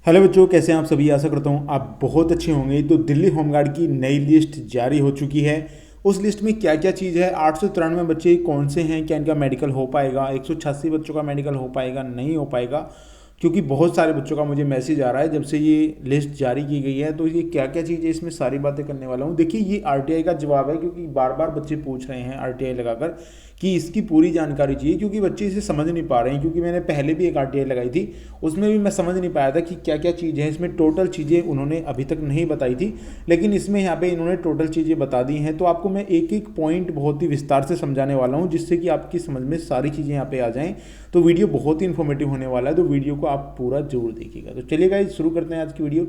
Hello बच्चों, कैसे हैं आप सभी। आशा करता हूँ आप बहुत अच्छे होंगे। तो दिल्ली होमगार्ड की नई लिस्ट जारी हो चुकी है। उस लिस्ट में क्या क्या चीज़ है, 893 बच्चे कौन से हैं, क्या इनका मेडिकल हो पाएगा, 186 बच्चों का मेडिकल हो पाएगा, नहीं हो पाएगा। क्योंकि बहुत सारे बच्चों का मुझे मैसेज आ रहा है जब से ये लिस्ट जारी की गई है। तो ये क्या क्या चीज़ है, इसमें सारी बातें करने वाला हूँ। देखिए, ये आरटीआई का जवाब है, क्योंकि बार बार बच्चे पूछ रहे हैं आरटीआई लगाकर कि इसकी पूरी जानकारी चाहिए, क्योंकि बच्चे इसे समझ नहीं पा रहे हैं। क्योंकि मैंने पहले भी एक आरटीआई लगाई थी, उसमें भी मैं समझ नहीं पाया था कि क्या क्या चीज़ है इसमें। टोटल चीज़ें उन्होंने अभी तक नहीं बताई थी, लेकिन इसमें यहाँ पे इन्होंने टोटल चीज़ें बता दी हैं। तो आपको मैं एक एक पॉइंट बहुत ही विस्तार से समझाने वाला हूँ, जिससे कि आपकी समझ में सारी चीज़ें यहाँ पे आ जाएँ। तो वीडियो बहुत ही इन्फॉर्मेटिव होने वाला है, तो वीडियो को आप पूरा जरूर देखिएगा। तो चलिए गाइस, शुरू करते हैं आज की वीडियो।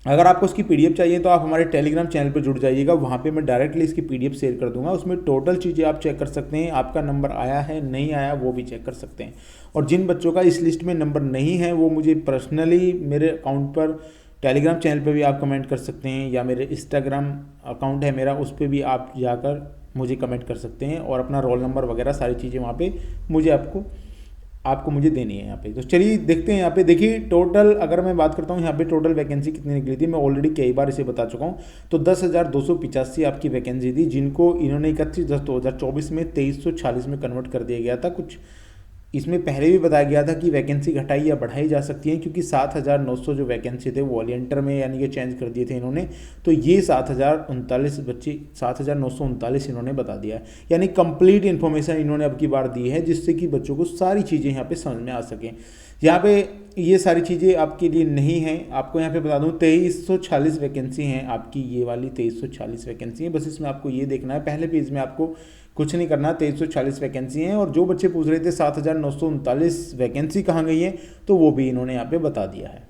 अगर आपको इसकी पीडीएफ चाहिए तो आप हमारे टेलीग्राम चैनल पर जुड़ जाइएगा, वहाँ पे मैं डायरेक्टली इसकी पीडीएफ शेयर कर दूंगा। उसमें टोटल चीज़ें आप चेक कर सकते हैं, आपका नंबर आया है नहीं आया वो भी चेक कर सकते हैं। और जिन बच्चों का इस लिस्ट में नंबर नहीं है वो मुझे पर्सनली मेरे अकाउंट पर टेलीग्राम चैनल पर भी आप कमेंट कर सकते हैं, या मेरे इंस्टाग्राम अकाउंट है मेरा, उस पर भी आप जाकर मुझे कमेंट कर सकते हैं और अपना रोल नंबर वगैरह सारी चीज़ें वहाँ पे मुझे आपको मुझे देनी है यहाँ पे। तो चलिए देखते हैं। यहाँ पे देखिए, टोटल अगर मैं बात करता हूँ यहाँ पे टोटल वैकेंसी कितनी निकली थी, मैं ऑलरेडी कई बार इसे बता चुका हूँ। तो 10,285 आपकी वैकेंसी थी, जिनको इन्होंने 31/10/2024 में 2346 में कन्वर्ट कर दिया गया था। कुछ इसमें पहले भी बताया गया था कि वैकेंसी घटाई या बढ़ाई जा सकती है, क्योंकि 7,900 जो वैकेंसी थे वॉलंटियर में यानी कि चेंज कर दिए थे इन्होंने। तो ये 7,039 बच्चे, 7,939 इन्होंने बता दिया है। यानी कंप्लीट इन्फॉर्मेशन इन्होंने अब की बार दी है, जिससे कि बच्चों को सारी चीज़ें यहाँ पे समझ में आ सकें। यहाँ पे ये सारी चीज़ें आपके लिए नहीं हैं। आपको यहाँ पे बता दूँ 2346 वैकेंसी हैं आपकी, ये वाली 2346 वैकेंसी है। बस इसमें आपको ये देखना है, पहले पेज में आपको कुछ नहीं करना, 2346 वैकेंसी हैं। और जो बच्चे पूछ रहे थे 7,939 वैकेंसी कहाँ गई है, तो वो भी इन्होंने यहाँ पे बता दिया है।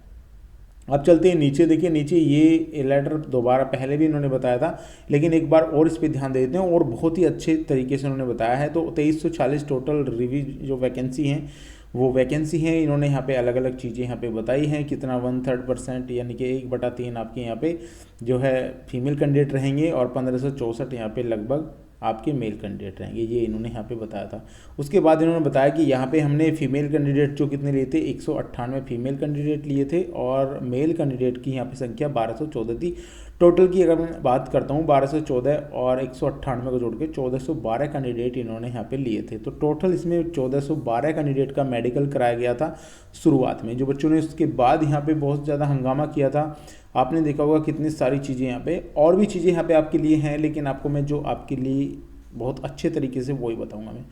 अब चलते हैं नीचे। देखिए नीचे ये लेटर दोबारा पहले भी इन्होंने बताया था, लेकिन एक बार और इस पर ध्यान दे देते हैं, और बहुत ही अच्छे तरीके से उन्होंने बताया है। तो 2340 टोटल रिव्यू जो वैकेंसी हैं वो वैकेंसी हैं। इन्होंने यहाँ पे अलग अलग चीज़ें यहाँ पे बताई हैं, कितना 1/3% यानी कि 1/3 आपके यहाँ पे जो है फीमेल कैंडिडेट रहेंगे, और 1564 यहाँ पे लगभग आपके मेल कैंडिडेट रहेंगे, ये इन्होंने यहाँ पे बताया था। उसके बाद इन्होंने बताया कि यहाँ पे हमने फीमेल कैंडिडेट जो कितने लिए थे, 198 फीमेल कैंडिडेट लिए थे, और मेल कैंडिडेट की यहाँ पे संख्या 1214 थी। टोटल की अगर मैं बात करता हूँ, 1214 और 198 को जोड़ के 1412 कैंडिडेट इन्होंने यहाँ पे लिए थे। तो टोटल इसमें 1412 कैंडिडेट का मेडिकल कराया गया था शुरुआत में। जो बच्चों ने उसके बाद यहाँ पे बहुत ज़्यादा हंगामा किया था, आपने देखा होगा कितनी सारी चीज़ें यहाँ पे, और भी चीज़ें यहाँ पे आपके लिए हैं, लेकिन आपको मैं जो आपके लिए बहुत अच्छे तरीके से वही बताऊंगा मैं।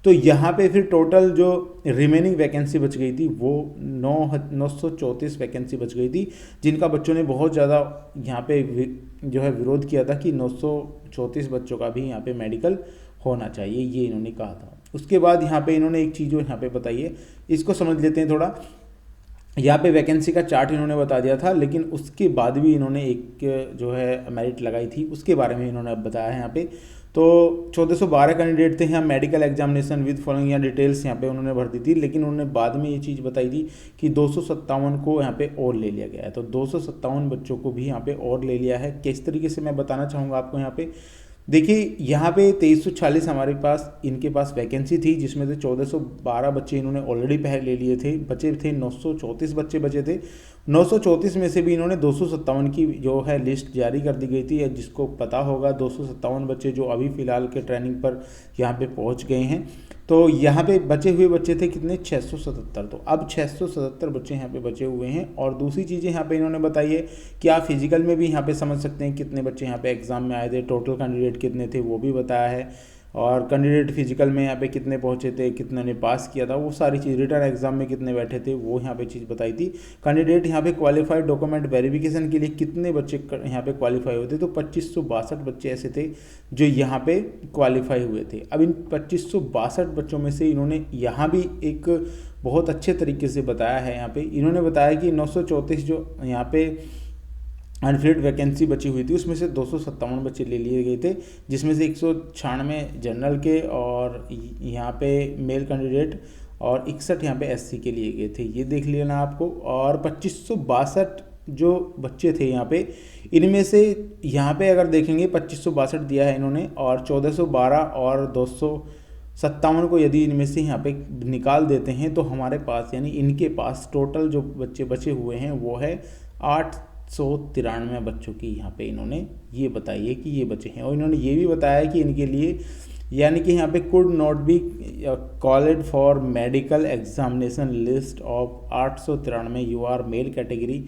तो यहाँ पे फिर टोटल जो रिमेनिंग वैकेंसी बच गई थी वो 934 वैकेंसी बच गई थी, जिनका बच्चों ने बहुत ज़्यादा यहाँ पे जो है विरोध किया था कि 934 बच्चों का भी यहाँ पे मेडिकल होना चाहिए, ये इन्होंने कहा था। उसके बाद यहाँ पे इन्होंने एक चीज़ जो यहाँ पे बताई है, इसको समझ लेते हैं थोड़ा। यहाँ पे वैकेंसी का चार्ट इन्होंने बता दिया था, लेकिन उसके बाद भी इन्होंने एक जो है मेरिट लगाई थी, उसके बारे में इन्होंने अब बताया है यहाँ पे। तो 1412 कैंडिडेट थे यहाँ, मेडिकल एग्जामिनेशन विद फॉलोइंग यहाँ डिटेल्स यहाँ पे उन्होंने भर दी थी, लेकिन उन्होंने बाद में ये चीज़ बताई थी कि 257 को यहाँ पे और ले लिया गया है। तो 257 बच्चों को भी यहाँ पे और ले लिया है। किस तरीके से मैं बताना चाहूँगा आपको यहाँ पे। देखिए यहाँ पे 2340 हमारे पास इनके पास वैकेंसी थी, जिसमें से 1412 बच्चे इन्होंने ऑलरेडी पहले ले लिए थे। बचे थे 934 बच्चे बचे थे। 934 में से भी इन्होंने 257 की जो है लिस्ट जारी कर दी गई थी। या जिसको पता होगा 257 बच्चे जो अभी फ़िलहाल के ट्रेनिंग पर यहाँ पे पहुँच गए हैं। तो यहाँ पे बचे हुए बच्चे थे कितने, 677। तो अब 677 बच्चे यहाँ पे बचे हुए हैं। और दूसरी चीज़ें यहाँ पे इन्होंने बताई है कि आप फिजिकल में भी यहाँ पे समझ सकते हैं कितने बच्चे यहाँ पे एग्ज़ाम में आए थे, टोटल कैंडिडेट कितने थे वो भी बताया है। और कैंडिडेट फिजिकल में यहाँ पे कितने पहुँचे थे, कितने ने पास किया था, वो सारी चीज़, रिटर्न एग्जाम में कितने बैठे थे वो यहाँ पे चीज़ बताई थी। कैंडिडेट यहाँ पे क्वालिफाइड डॉक्यूमेंट वेरिफिकेशन के लिए कितने बच्चे यहाँ पे क्वालिफाई हुए थे, तो 2562 बच्चे ऐसे थे जो यहाँ पे क्वालिफाई हुए थे। अब इन 2562 बच्चों में से इन्होंने यहाँ भी एक बहुत अच्छे तरीके से बताया है। यहाँ पे इन्होंने बताया कि 934 जो यहाँ पे अनफिल्ड वैकेंसी बची हुई थी, उसमें से 257 बच्चे ले लिए गए थे, जिसमें से 196 जनरल के, और यहाँ पे मेल कैंडिडेट, और 61 यहाँ पे एससी के लिए गए थे, ये देख लेना आपको। और 2562 जो बच्चे थे यहाँ पे, इनमें से यहाँ पे अगर देखेंगे 2562 दिया है इन्होंने, और 1412 और 57 को यदि इनमें से यहाँ पे निकाल देते हैं तो हमारे पास यानी इनके पास टोटल जो बच्चे बचे हुए हैं वो है 893 बच्चों की यहाँ पे इन्होंने ये बताई है कि ये बचे हैं। और इन्होंने ये भी बताया कि इनके लिए यानी कि यहाँ पे could not be called for medical examination list of 893 U R male category.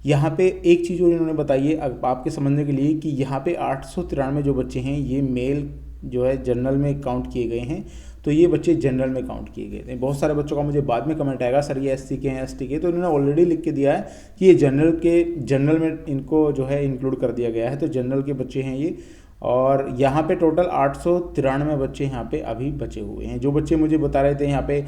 यहाँ पे एक चीज़ और इन्होंने बताई है आपके समझने के लिए कि यहाँ पे 893 जो बच्चे हैं ये मेल जो है जनरल में काउंट किए गए हैं। तो ये बच्चे जनरल में काउंट किए गए थे। बहुत सारे बच्चों का मुझे बाद में कमेंट आएगा सर ये एससी के हैं एसटी के, तो इन्होंने ऑलरेडी लिख के दिया है कि ये जनरल में इनको जो है इंक्लूड कर दिया गया है। तो जनरल के बच्चे हैं ये। और यहाँ पे टोटल 893 बच्चे यहाँ पे अभी बचे हुए हैं। जो बच्चे मुझे बता रहे थे यहाँ पे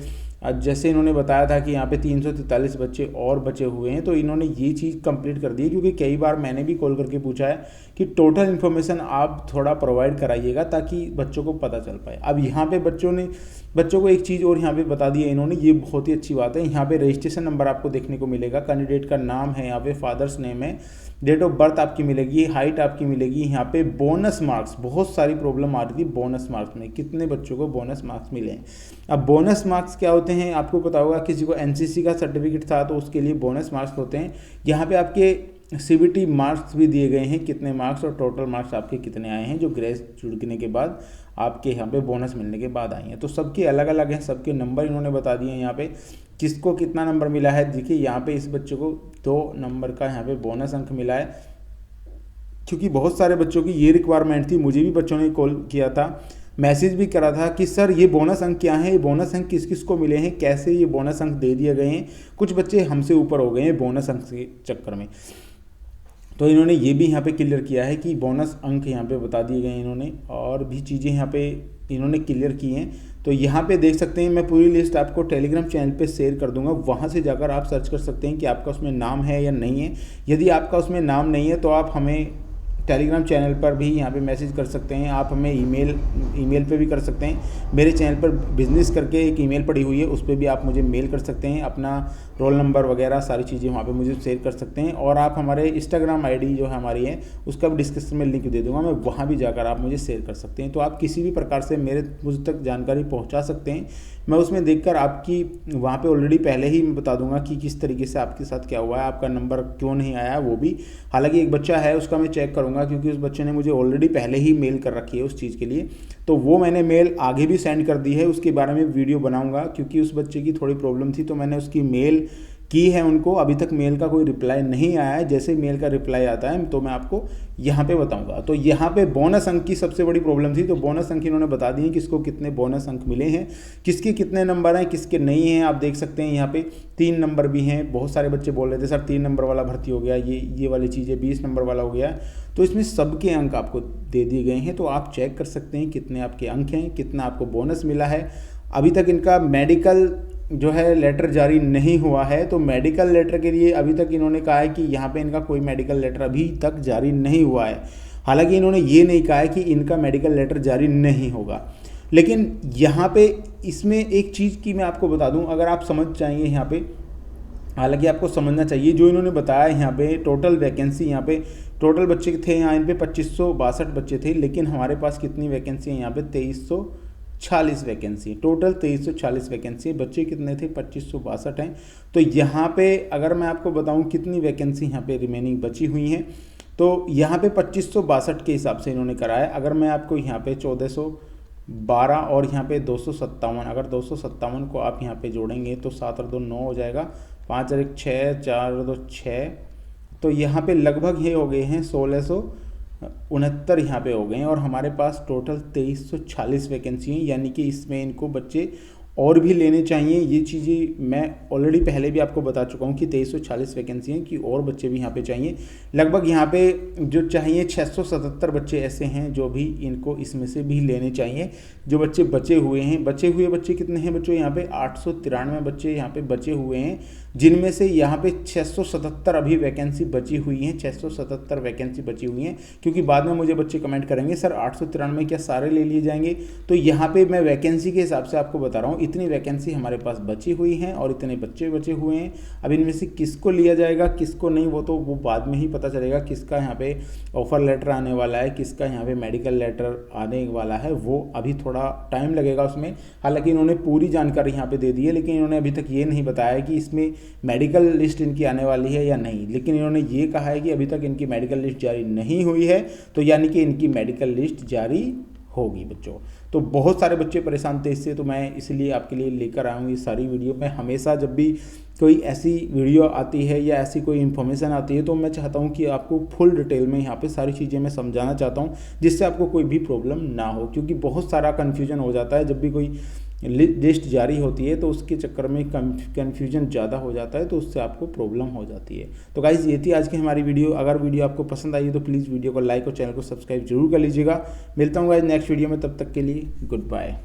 जैसे इन्होंने बताया था कि यहाँ पे 343 बच्चे और बचे हुए हैं, तो इन्होंने ये चीज़ कंप्लीट कर दी है। क्योंकि कई बार मैंने भी कॉल करके पूछा है कि टोटल इन्फॉर्मेशन आप थोड़ा प्रोवाइड कराइएगा ताकि बच्चों को पता चल पाए। अब यहाँ पे बच्चों को एक चीज़ और यहाँ पे बता दी है इन्होंने, ये बहुत ही अच्छी बात है। यहाँ पे रजिस्ट्रेशन नंबर आपको देखने को मिलेगा, कैंडिडेट का नाम है, यहाँ पे फादर्स नेम है, डेट ऑफ बर्थ आपकी मिलेगी, हाइट आपकी मिलेगी। यहाँ पे बोनस मार्क्स, बहुत सारी प्रॉब्लम आ रही थी बोनस मार्क्स में, कितने बच्चों को बोनस मार्क्स मिले हैं। अब बोनस मार्क्स क्या होते हैं आपको पता होगा, किसी को एनसीसी का सर्टिफिकेट था तो उसके लिए बोनस मार्क्स होते हैं। यहाँ पे आपके सीबीटी मार्क्स भी दिए गए हैं, कितने मार्क्स और टोटल मार्क्स आपके कितने आए हैं जो ग्रेस जुड़ने के बाद आपके यहाँ पे बोनस मिलने के बाद आए हैं। तो सबके अलग अलग हैं, सबके नंबर इन्होंने बता दिए हैं। यहाँ पे किसको कितना नंबर मिला है, देखिए यहाँ पे इस बच्चे को 2 नंबर का यहाँ पे बोनस अंक मिला है। क्योंकि बहुत सारे बच्चों की ये रिक्वायरमेंट थी, मुझे भी बच्चों ने कॉल किया था, मैसेज भी करा था कि सर ये बोनस अंक क्या है, ये बोनस अंक किस किस को मिले हैं, कैसे ये बोनस अंक दे दिए गए हैं। कुछ बच्चे हमसे ऊपर हो गए हैं बोनस अंक के चक्कर में। तो इन्होंने ये भी यहाँ पे क्लियर किया है कि बोनस अंक यहाँ पे बता दिए गए हैं इन्होंने, और भी चीज़ें यहाँ पे इन्होंने क्लियर की हैं। तो यहाँ पे देख सकते हैं, मैं पूरी लिस्ट आपको टेलीग्राम चैनल पे शेयर कर दूंगा, वहाँ से जाकर आप सर्च कर सकते हैं कि आपका उसमें नाम है या नहीं है। यदि आपका उसमें नाम नहीं है तो आप हमें टेलीग्राम चैनल पर भी यहाँ पे मैसेज कर सकते हैं, आप हमें ईमेल पे भी कर सकते हैं। मेरे चैनल पर बिजनेस करके एक ईमेल पड़ी हुई है, उस पर भी आप मुझे मेल कर सकते हैं, अपना रोल नंबर वगैरह सारी चीज़ें वहाँ पे मुझे शेयर कर सकते हैं। और आप हमारे इंस्टाग्राम आईडी जो है हमारी है उसका भी डिस्क्रिप्शन में लिंक दे दूँगा, मैं वहाँ भी जाकर आप मुझे शेयर कर सकते हैं। तो आप किसी भी प्रकार से मुझ तक जानकारी पहुँचा सकते हैं, मैं उसमें देखकर आपकी वहाँ पे ऑलरेडी पहले ही मैं बता दूंगा कि किस तरीके से आपके साथ क्या हुआ है, आपका नंबर क्यों नहीं आया है वो भी। हालांकि एक बच्चा है उसका मैं चेक करूंगा, क्योंकि उस बच्चे ने मुझे ऑलरेडी पहले ही मेल कर रखी है उस चीज़ के लिए, तो वो मैंने मेल आगे भी सेंड कर दी है, उसके बारे में वीडियो बनाऊँगा। क्योंकि उस बच्चे की थोड़ी प्रॉब्लम थी तो मैंने उसकी मेल की है उनको, अभी तक मेल का कोई रिप्लाई नहीं आया है। जैसे मेल का रिप्लाई आता है तो मैं आपको यहाँ पे बताऊंगा। तो यहाँ पे बोनस अंक की सबसे बड़ी प्रॉब्लम थी, तो बोनस अंक इन्होंने बता दिए किसको कितने बोनस अंक मिले हैं, किसके कितने नंबर हैं, किसके नहीं हैं। आप देख सकते हैं यहाँ पे 3 नंबर भी हैं। बहुत सारे बच्चे बोल रहे थे सर 3 नंबर वाला भर्ती हो गया, ये वाली चीज़ें 20 नंबर वाला हो गया। तो इसमें सबके अंक आपको दे दिए गए हैं, तो आप चेक कर सकते हैं कितने आपके अंक हैं, कितना आपको बोनस मिला है। अभी तक इनका मेडिकल जो है लेटर जारी नहीं हुआ है, तो मेडिकल लेटर के लिए अभी तक इन्होंने कहा है कि यहाँ पे इनका कोई मेडिकल लेटर अभी तक जारी नहीं हुआ है। हालांकि इन्होंने ये नहीं कहा है कि इनका मेडिकल लेटर जारी नहीं होगा, लेकिन यहाँ पे इसमें एक चीज़ की मैं आपको बता दूँ, अगर आप समझ जाएंगे यहाँ पे, हालांकि आपको समझना चाहिए जो इन्होंने बताया यहाँ पे टोटल वैकेंसी, यहाँ पे टोटल बच्चे थे यहाँ इन पे 2562 बच्चे थे, लेकिन हमारे पास कितनी वैकेंसी है यहाँ पे 2340 वैकेंसी, टोटल 2340 वैकेंसी। बच्चे कितने थे 2562 हैं। तो यहाँ पे अगर मैं आपको बताऊँ कितनी वैकेंसी यहाँ पे रिमेनिंग बची हुई हैं, तो यहाँ पे 2562 के हिसाब से इन्होंने कराया। अगर मैं आपको यहाँ पे 1412 और यहाँ पे 257, अगर 257 को आप यहाँ पे जोड़ेंगे तो 7 और 2 9 हो जाएगा, 5 और 1 6, 4 और 2 6, तो यहाँ पे लगभग ये हो गए हैं 1669 यहाँ पे हो गए हैं। और हमारे पास टोटल 2340 वैकेंसी हैं, यानी कि इसमें इनको बच्चे और भी लेने चाहिए। ये चीज़ें मैं ऑलरेडी पहले भी आपको बता चुका हूँ कि 2340 वैकेंसी हैं कि और बच्चे भी यहाँ पे चाहिए। लगभग यहाँ पे जो चाहिए 677 बच्चे ऐसे हैं जो भी इनको इसमें से भी लेने चाहिए। जो बच्चे बचे हुए हैं, बचे हुए बच्चे कितने हैं बच्चों, यहाँ पे 893 बच्चे यहाँ पे बचे हुए हैं जिनमें से यहाँ पे 677 अभी वैकेंसी बची हुई हैं, 677 वैकेंसी बची हुई हैं, क्योंकि बाद में मुझे बच्चे कमेंट करेंगे सर 893 क्या सारे ले लिए जाएंगे। तो यहाँ पे मैं वैकेंसी के हिसाब से आपको बता रहा हूँ, इतनी वैकेंसी हमारे पास बची हुई हैं और इतने बच्चे बचे हुए हैं। अब इनमें से किसको लिया जाएगा किसको नहीं, वो बाद में ही पता चलेगा। किसका यहाँ पे ऑफर लेटर आने वाला है, किसका यहाँ पे मेडिकल लेटर आने वाला है, वो अभी थोड़ा टाइम लगेगा उसमें। हालांकि इन्होंने पूरी जानकारी यहाँ पे दे दी है, लेकिन इन्होंने अभी तक ये नहीं बताया कि इसमें मेडिकल लिस्ट इनकी आने वाली है या नहीं। लेकिन इन्होंने ये कहा है कि अभी तक इनकी मेडिकल लिस्ट जारी नहीं हुई है, तो यानी कि इनकी मेडिकल लिस्ट जारी होगी बच्चों। तो बहुत सारे बच्चे परेशान थे इससे, तो मैं इसलिए आपके लिए लेकर आया हूँ ये सारी वीडियो। मैं हमेशा जब भी कोई ऐसी वीडियो आती है या ऐसी कोई इन्फॉर्मेशन आती है, तो मैं चाहता हूँ कि आपको फुल डिटेल में यहाँ पे सारी चीज़ें मैं समझाना चाहता हूँ, जिससे आपको कोई भी प्रॉब्लम ना हो। क्योंकि बहुत सारा कन्फ्यूजन हो जाता है जब भी कोई लिस्ट जारी होती है, तो उसके चक्कर में कन्फ्यूजन ज़्यादा हो जाता है, तो उससे आपको प्रॉब्लम हो जाती है। तो गाइज़ ये थी आज की हमारी वीडियो। अगर वीडियो आपको पसंद आई तो प्लीज़ वीडियो को लाइक और चैनल को सब्सक्राइब जरूर कर लीजिएगा। मिलता हूँ गाइज़ नेक्स्ट वीडियो में, तब तक के लिए गुड बाय।